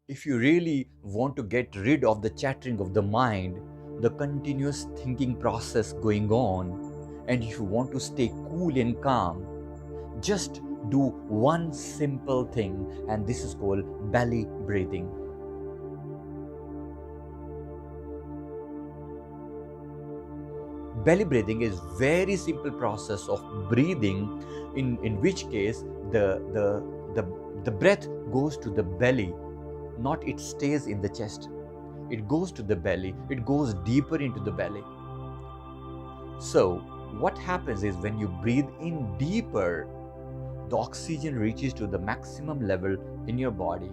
If you really want to get rid of the chattering of the mind, the continuous thinking process going on, and if you want to stay cool and calm, just do one simple thing, and this is called belly breathing. Belly breathing is very simple process of breathing, in which case the breath goes to the belly, not it stays in the chest. It goes to the belly, it goes deeper into the belly. So what happens is when you breathe in deeper, the oxygen reaches to the maximum level in your body.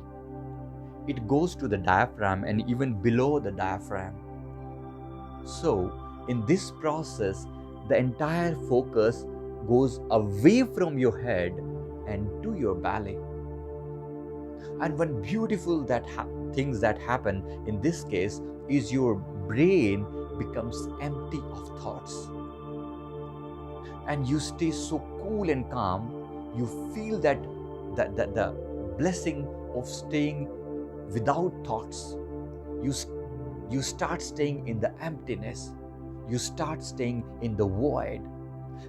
It goes to the diaphragm and even below the diaphragm. So in this process, the entire focus goes away from your head and to your belly. And one beautiful things that happen in this case is your brain becomes empty of thoughts. And you stay so cool and calm, you feel that the blessing of staying without thoughts. You start staying in the emptiness. You start staying in the void.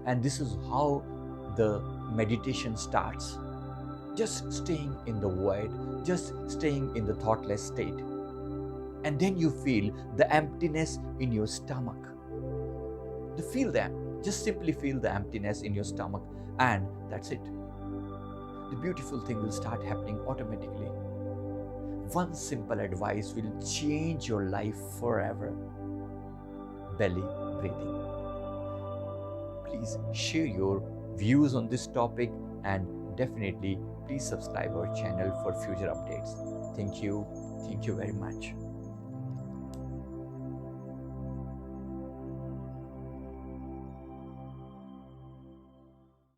And this is how the meditation starts. Just staying in the void, just staying in the thoughtless state. And then you feel the emptiness in your stomach. You feel that. Just simply feel the emptiness in your stomach, and that's it. The beautiful thing will start happening automatically. One simple advice will change your life forever. Belly breathing. Please share your views on this topic, and definitely please subscribe our channel for future updates. Thank you very much.